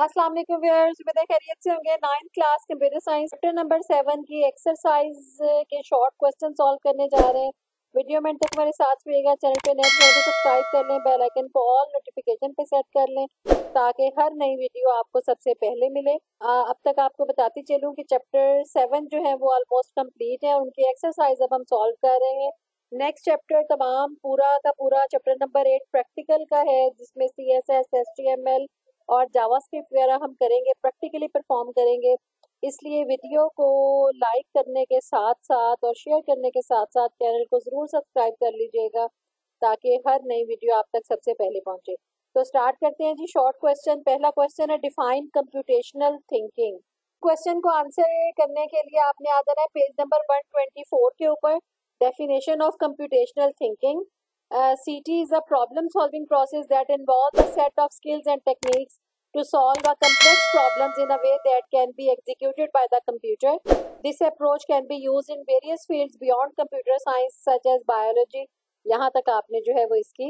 अस्सलाम वालेकुम व्यूअर्स, उम्मीद है खैरियत से होंगे। 9th class computer science chapter number 7 की एक्सरसाइज के शॉर्ट क्वेश्चन सॉल्व करने जा रहे हैं। वीडियो में तक हमारे साथ रहिएगा। चैनल पे नए हो तो सब्सक्राइब कर लें, बेल आइकन को ऑल नोटिफिकेशन पे सेट कर लें ताकि हर नई वीडियो आपको सबसे पहले मिले। अब तक आपको बताती चलूं कि चैप्टर 7 जो है वो ऑलमोस्ट कंप्लीट है। उनकी एक्सरसाइज अब हम सॉल्व कर रहे हैं। नेक्स्ट चैप्टर तमाम पूरा का पूरा चैप्टर नंबर 8 प्रैक्टिकल का है, जिसमें CSS, HTML और जावास्क्रिप्ट वगैरह हम करेंगे, प्रैक्टिकली परफॉर्म करेंगे। इसलिए वीडियो को लाइक करने के साथ साथ और शेयर करने के साथ साथ चैनल को ज़रूर सब्सक्राइब कर लीजिएगा ताकि हर नई वीडियो आप तक सबसे पहले पहुंचे। तो स्टार्ट करते हैं जी। शॉर्ट क्वेश्चन, पहला क्वेश्चन है डिफाइन कंप्यूटेशनल थिंकिंग। क्वेश्चन को आंसर करने के लिए आपने आ जाना है पेज नंबर 124 के ऊपर। Definition of computational thinking. CT is a problem-solving process that involves a set of skills and techniques to solve a complex problems in a way that can be executed by the computer. This approach can be used in various fields beyond computer science, such as biology. यहाँ तक आपने जो है वो इसकी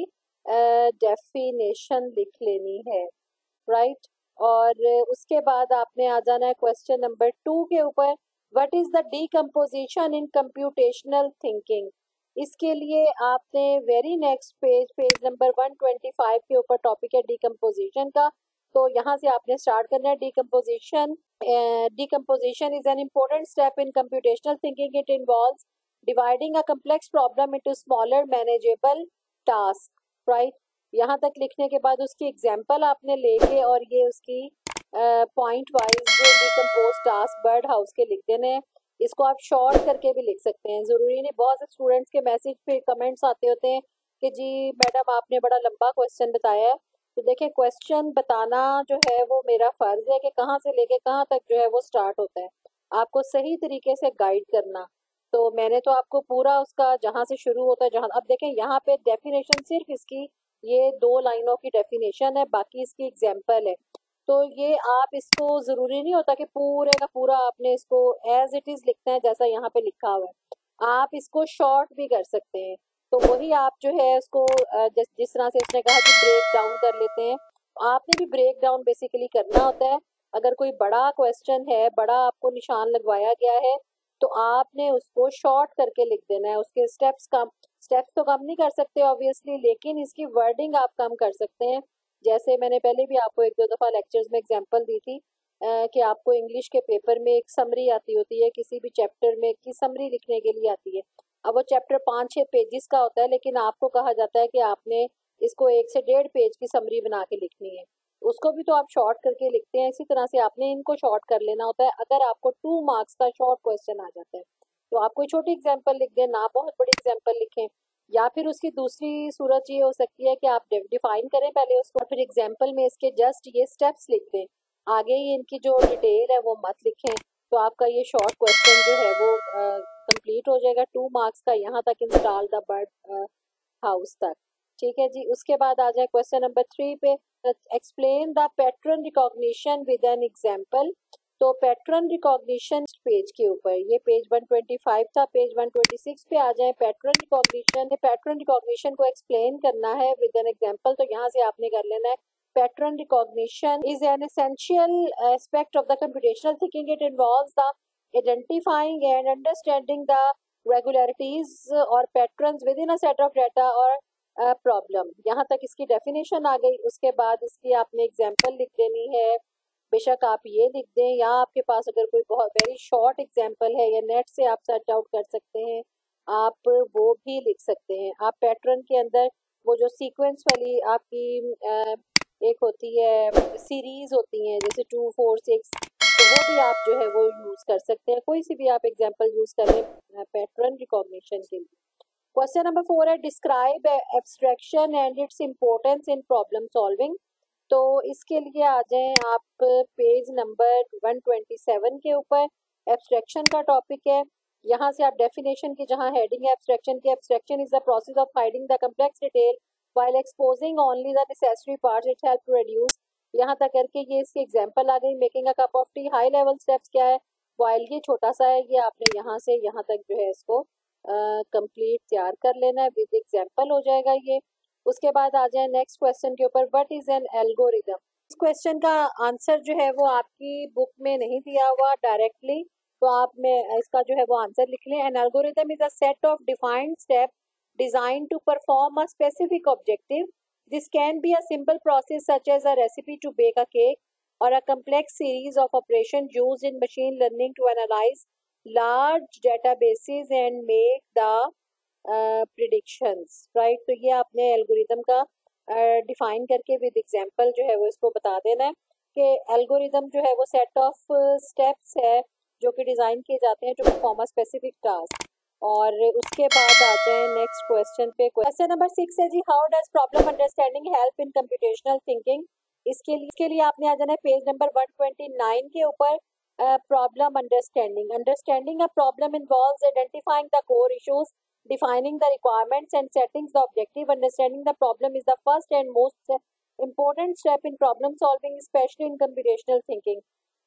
definition लिख लेनी है, राइट। और उसके बाद आपने आ जाना है क्वेश्चन नंबर 2 के ऊपर। What is the decomposition in computational thinking. इसके लिए आपने वेरी नेक्स्ट पेज नंबर 125 के ऊपर टॉपिक है डीकम्पोजिशन का। तो यहाँ से आपने स्टार्ट करना है decomposition. Decomposition is an important step in computational thinking. It involves dividing a complex problem into smaller manageable task, right. यहाँ तक लिखने के बाद उसकी एग्जाम्पल आपने लेके और ये उसकी point wise decompose task bird house के लिख देने हैं। इसको आप शॉर्ट करके भी लिख सकते हैं, ज़रूरी नहीं। बहुत से स्टूडेंट्स के मैसेज पे कमेंट्स आते होते हैं कि जी मैडम आपने बड़ा लंबा क्वेश्चन बताया है। तो देखिए, क्वेश्चन बताना जो है वो मेरा फ़र्ज़ है कि कहाँ से लेके कहाँ तक जो है वो स्टार्ट होता है, आपको सही तरीके से गाइड करना। तो मैंने तो आपको पूरा उसका जहाँ से शुरू होता है जहाँ, अब देखें यहाँ पे डेफिनेशन सिर्फ इसकी ये 2 लाइनों की डेफिनेशन है, बाकी इसकी एग्जाम्पल है। तो ये आप इसको ज़रूरी नहीं होता कि पूरे का पूरा आपने इसको एज इट इज़ लिखना है जैसा यहाँ पे लिखा हुआ है। आप इसको शॉर्ट भी कर सकते हैं। तो वही आप जो है उसको जिस तरह से उसने कहा कि ब्रेक डाउन कर लेते हैं, आपने भी ब्रेक डाउन बेसिकली करना होता है। अगर कोई बड़ा क्वेश्चन है, बड़ा आपको निशान लगवाया गया है, तो आपने उसको शॉर्ट करके लिख देना है। उसके स्टेप्स तो कम नहीं कर सकते ऑब्वियसली, लेकिन इसकी वर्डिंग आप कम कर सकते हैं। जैसे मैंने पहले भी आपको 1-2 दफ़ा लेक्चर्स में एग्जांपल दी थी कि आपको इंग्लिश के पेपर में एक समरी आती होती है, किसी भी चैप्टर में की समरी लिखने के लिए आती है। अब वो चैप्टर 5-6 पेजेस का होता है, लेकिन आपको कहा जाता है कि आपने इसको 1 से 1.5 पेज की समरी बना के लिखनी है। उसको भी तो आप शॉर्ट करके लिखते हैं। इसी तरह से आपने इनको शॉर्ट कर लेना होता है। अगर आपको 2 मार्क्स का शॉर्ट क्वेश्चन आ जाता है तो आप कोई छोटी एग्जाम्पल लिख दें, ना बहुत बड़ी एग्जाम्पल लिखें। या फिर उसकी दूसरी सूरत ये हो सकती है कि आप डिफाइन करें पहले उसको, फिर एग्जाम्पल में इसके जस्ट ये स्टेप्स लिख दें, आगे ही इनकी जो डिटेल है वो मत लिखें। तो आपका ये शॉर्ट क्वेश्चन जो है वो कंप्लीट हो जाएगा। 2 मार्क्स का यहाँ तक इंस्टॉल द बर्ड हाउस तक, ठीक है जी। उसके बाद आ जाए क्वेश्चन नंबर 3 पे। Explain the pattern recognition with an example. तो पैटर्न रिकॉग्निशन पेज के ऊपर, ये पेज 125 था, पेज 126 पे आ जाए। पैटर्न रिकॉग्निशन को एक्सप्लेन करना है विद एन एग्जांपल। तो यहाँ से आपने कर लेना है pattern recognition is an essential aspect of the computational thinking. It involves the identifying and understanding the regularities और patterns within a set of data और प्रॉब्लम। यहाँ तक इसकी डेफिनेशन आ गई। उसके बाद इसकी आपने एग्जाम्पल लिख देनी है। बेशक आप ये लिख दें, या आपके पास अगर कोई बहुत वेरी शॉर्ट एग्जांपल है या नेट से आप सर्च आउट कर सकते हैं, आप वो भी लिख सकते हैं। आप पैटर्न के अंदर वो जो सीक्वेंस वाली आपकी एक होती है, सीरीज होती हैं जैसे 2, 4, 6, तो वो भी आप जो है वो यूज़ कर सकते हैं। कोई सी भी आप एग्जांपल यूज़ करें पैटर्न रिकॉग्निशन के लिए। क्वेश्चन नंबर 4 है describe abstraction and its importance in problem solving. तो इसके लिए आ जाएं आप पेज नंबर 127 के ऊपर। एब्स्ट्रैक्शन का टॉपिक है। यहाँ से आप डेफिनेशन की जहाँ हेडिंग है एब्स्ट्रैक्शन की, abstraction is the process of hiding the complex detail while exposing only the necessary parts. It help to reduce, यहाँ तक करके ये इसकी एग्जांपल आ गई। Making a cup of tea, high level steps क्या है, व्हाइल ये छोटा सा है, ये आपने यहाँ से यहाँ तक जो है इसको कंप्लीट तैयार कर लेना है, विद एग्जांपल हो जाएगा ये। उसके बाद आ जाए नेक्स्ट क्वेश्चन के ऊपर। What is an algorithm. Question का आंसर जो है वो आपकी बुक में नहीं दिया हुआ डायरेक्टली, तो आप में इसका जो है वो आंसर लिख लें। An algorithm is a set of defined step design to perform a specific objective. This can be a simple process such as a recipe to bake a cake और a complex series of operation used in machine learning to analyze large databases and make the predictions, right? तो ये आपने algorithm का define करके with example जो है वो इसको बता देना है कि एल्गोरिदम जो है वो सेट ऑफ स्टेप्स है जो कि डिजाइन किए जाते हैं to perform a specific task. और उसके बाद आ जाए नेक्स्ट क्वेश्चन पे। क्वेश्चन नंबर 6 है जी, how does problem understanding help in computational thinking. इसके लिए आपने आ जाना है पेज नंबर 129 के ऊपर। Problem understanding, understanding a problem involves identifying the core issues, defining the requirements and setting the objective. Understanding the problem is the first and most important step in problem solving, especially in computational thinking.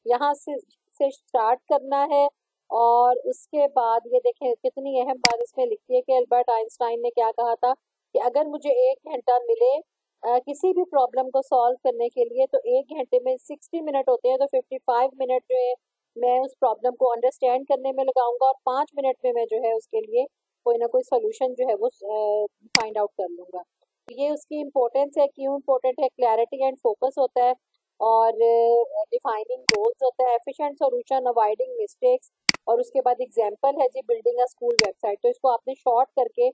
यहाँ से start करना है और उसके बाद ये देखें कितनी अहम बात इसमें लिखी है कि अल्बर्ट आइंस्टाइन ने क्या कहा था कि अगर मुझे 1 घंटा मिले किसी भी प्रॉब्लम को सॉल्व करने के लिए, तो 1 घंटे में 60 मिनट होते हैं, तो 55 मिनट जो है मैं उस प्रॉब्लम को अंडरस्टैंड करने में लगाऊंगा और 5 मिनट में मैं जो है उसके लिए कोई ना कोई सोल्यूशन जो है वो फाइंड आउट कर लूँगा। ये उसकी इम्पोर्टेंस है, क्यों इम्पोर्टेंट है, क्लैरिटी एंड फोकस होता है और डिफाइनिंग गोल्स होता है, एफिशिएंट सॉल्यूशन, अवॉइडिंग मिस्टेक्स। और उसके बाद एग्जांपल है जी बिल्डिंग अ स्कूल वेबसाइट, तो इसको आपने शॉर्ट करके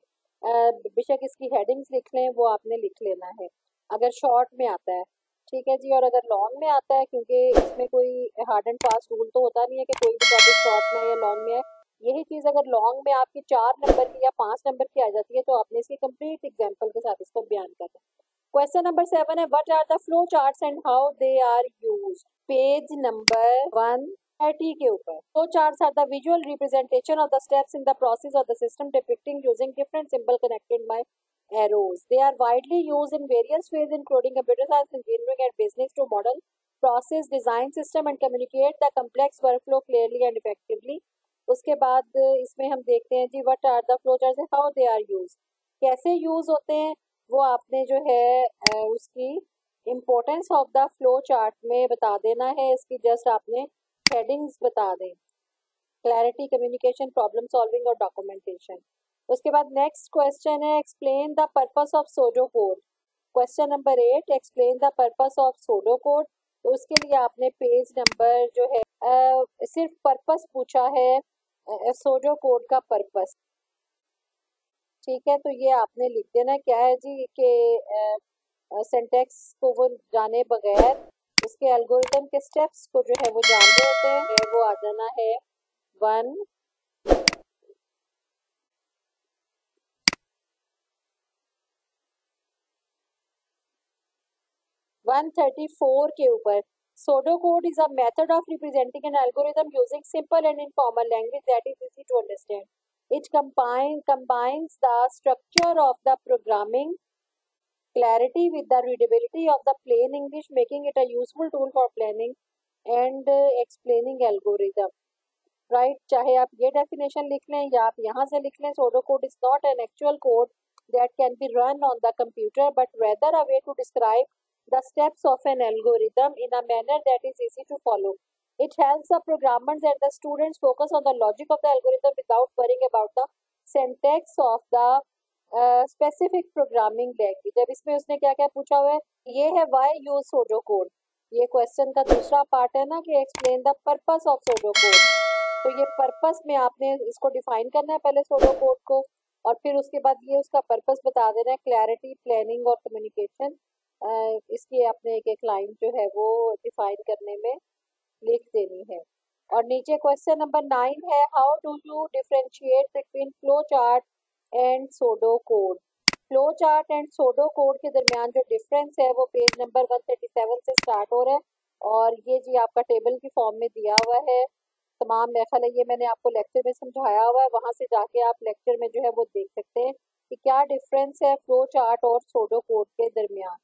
बेशक इसकी हेडिंग्स लिख लें, वो आपने लिख लेना है अगर शॉर्ट में आता है, ठीक है जी। और अगर लॉन्ग में आता है, क्योंकि इसमें कोई हार्ड एंड फास्ट रूल तो होता नहीं है कि कोई भी टॉपिक शॉर्ट में या लॉन्ग में है, यही चीज अगर लॉन्ग में आपकी 4 नंबर की या 5 नंबर की आ जाती है तो आपने इसकी कंप्लीट एग्जांपल के साथ इसको बयान करना है। क्वेश्चन नंबर 7 है, what are the flow charts and how they are used. Page number 130 के ऊपर। Flow charts are the visual representation of the steps in the process of the system depicting using different symbol connected by arrows. They are widely used in various fields including computer science, engineering and business to model, process, design system and communicate the complex workflow clearly and effectively. उसके बाद इसमें हम देखते हैं जी what are the flow charts, how they are used, कैसे use होते हैं, वो आपने जो है उसकी importance of the flow chart में बता देना है। इसकी जस्ट आपने हेडिंग्स बता दें, क्लैरिटी, कम्युनिकेशन, प्रॉब्लम सॉल्विंग और डॉक्यूमेंटेशन। उसके बाद नेक्स्ट क्वेश्चन है, explain the purpose of pseudo code. Question number 8, explain the purpose of pseudo code. तो उसके लिए आपने पेज नंबर जो है सिर्फ पर्पस पूछा है, सोडो कोड का पर्पस, ठीक है। तो ये आपने लिख देना क्या है जी कि सिंटैक्स को वो जाने बगैर उसके एल्गोरिथम के स्टेप्स को जो है वो जान रहे होते हैं, वो आ जाना है 134 के ऊपर। Pseudo code is a method of representing an algorithm using simple and informal language that is easy to understand. It combines the structure of the programming clarity with the readability of the plain English, making it a useful tool for planning and explaining algorithm. Right, चाहे आप ये definition लिख लें या आप यहाँ से लिख लें, pseudo code is not an actual code that can be run on the computer but rather a way to describe the steps of an algorithm in a manner that is easy to follow. It helps the programmers and the students focus on the logic of the algorithm without worrying about the syntax of the specific programming language. अब इसमें उसने क्या क्या पूछा हुआ है, ये है why use pseudo code। ये क्वेश्चन का दूसरा पार्ट है ना कि explain the purpose of pseudo code। तो ये पर्पस में आपने इसको डिफाइन करना है पहले pseudo code को, और फिर उसके बाद ये उसका पर्पस बता देना है, क्लैरिटी, प्लानिंग और कम्युनिकेशन। इसकी आपने एक एक लाइन जो है वो डिफाइन करने में लिख देनी है। और नीचे क्वेश्चन नंबर 9 है, how do you differentiate between flow chart and pseudo code. Flow chart and pseudo code के दरमियान जो डिफरेंस है वो पेज नंबर 137 से स्टार्ट हो रहा है और ये जी आपका टेबल की फॉर्म में दिया हुआ है तमाम। मेरा ख्याल है ये मैंने आपको लेक्चर में समझाया हुआ है, वहां से जाके आप लेक्चर में जो है वो देख सकते हैं कि क्या डिफरेंस है फ्लो चार्ट और सोडो कोड के दरमियान।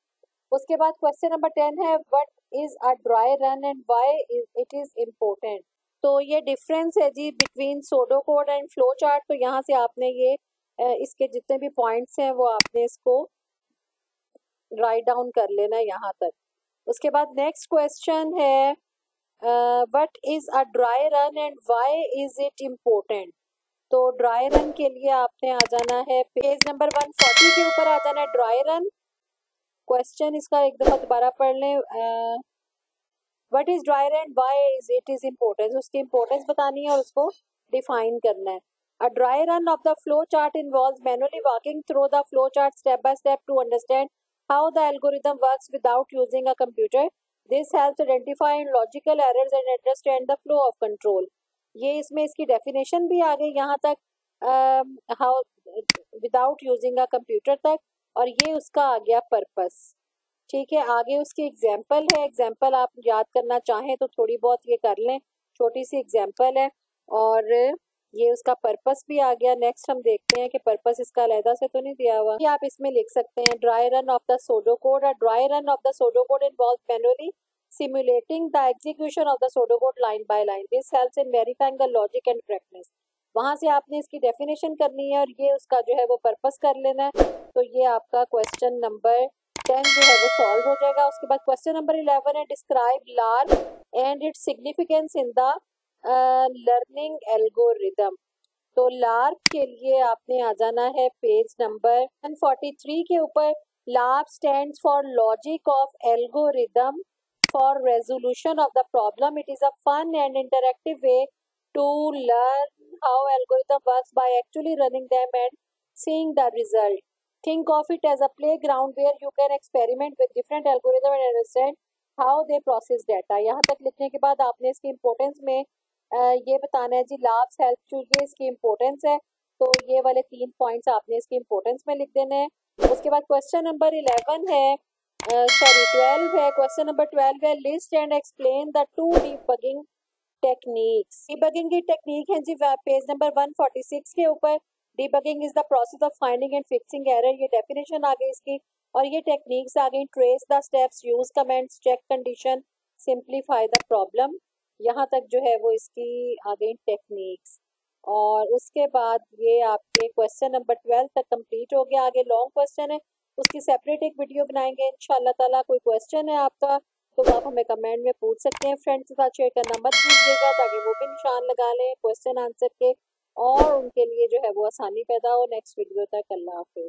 उसके बाद क्वेश्चन नंबर 10 है, what is a dry run and why it is important. तो ये डिफरेंस है जी between pseudo code and flow chart. तो यहाँ से आपने ये इसके जितने भी पॉइंट्स हैं वो आपने इसको राइट डाउन कर लेना है यहाँ तक, उसके बाद नेक्स्ट क्वेश्चन है what is a dry run and why is it important. तो ड्राई रन के लिए आपने आ जाना है पेज नंबर 140 के ऊपर आ जाना है ड्राई रन। क्वेश्चन इसका एक दफा दोबारा पढ़ लें। What is dry run, why is it is importance, उसकी इम्पोर्टेंस बतानी है और उसको डिफाइन करना है। A dry run of the flow chart involves manually walking through the flow chart step by step to understand how the algorithm works without using a computer. This helps identify logical errors and understand the flow of control. ये इसमें इसकी definition भी आ गई यहाँ तक, how without using a computer तक, और ये उसका आ गया पर्पस। ठीक है, आगे उसकी एग्जाम्पल है। एग्जाम्पल आप याद करना चाहें तो थोड़ी बहुत ये कर लें, छोटी सी एग्जाम्पल है। और ये उसका पर्पस भी आ गया। नेक्स्ट हम देखते हैं कि पर्पस इसका अलहदा से तो नहीं दिया हुआ। ये आप इसमें लिख सकते हैं dry run of the pseudo code. A dry run of the pseudo code involve manually simulating the execution of the pseudo code line by line. This helps in verifying the logic and correctness. वहां से आपने इसकी definition करनी है और ये उसका जो है वो पर्पस कर लेना है। तो ये आपका क्वेश्चन नंबर 10 जो है वो सॉल्व हो जाएगा। उसके बाद क्वेश्चन नंबर 11 है describe large and its significance in the learning algorithm. तो लार्प के लिए आपने आ जाना है पेज नंबर 143 के ऊपर। LARP stands for logic of algorithm for resolution of the problem. It is a fun and interactive way to learn how algorithm works by actually running them and seeing the result. Think of it as a playground where you can experiment with different algorithms and understand how they process data. यहाँ तक लिखने के बाद आपने इसकी importance में ये बताना है जी लाभ्स हेल्प टू, ये इसकी इम्पोर्टेंस है। तो ये वाले 3 पॉइंट्स आपने इसकी इम्पोर्टेंस में लिख देने हैं। उसके बाद क्वेश्चन नंबर 11 है, सॉरी 12 है। क्वेश्चन नंबर 12 है list and explain the 2 debugging techniques. Debugging की टेक्निक है जी पेज नंबर 146 के ऊपर। Debugging is the process of finding and fixing error. ये डेफिनेशन आ गई इसकी और ये टेक्निक्स आ गई trace the steps, use comments, check condition, simplify the problem. यहाँ तक जो है वो इसकी आ गई टेक्निक्स। और उसके बाद ये आपके क्वेश्चन नंबर 12 तक कंप्लीट हो गया। आगे लॉन्ग क्वेश्चन है, उसकी सेपरेट एक वीडियो बनाएंगे इंशाल्लाह ताला। कोई क्वेश्चन है आपका तो आप हमें कमेंट में पूछ सकते हैं। फ्रेंड्स के साथ शेयर करना मत भूलिएगा ताकि वो भी निशान लगा लें क्वेश्चन आंसर के और उनके लिए जो है वो आसानी पैदा हो। नेक्स्ट वीडियो तक अल्लाह हाफिज।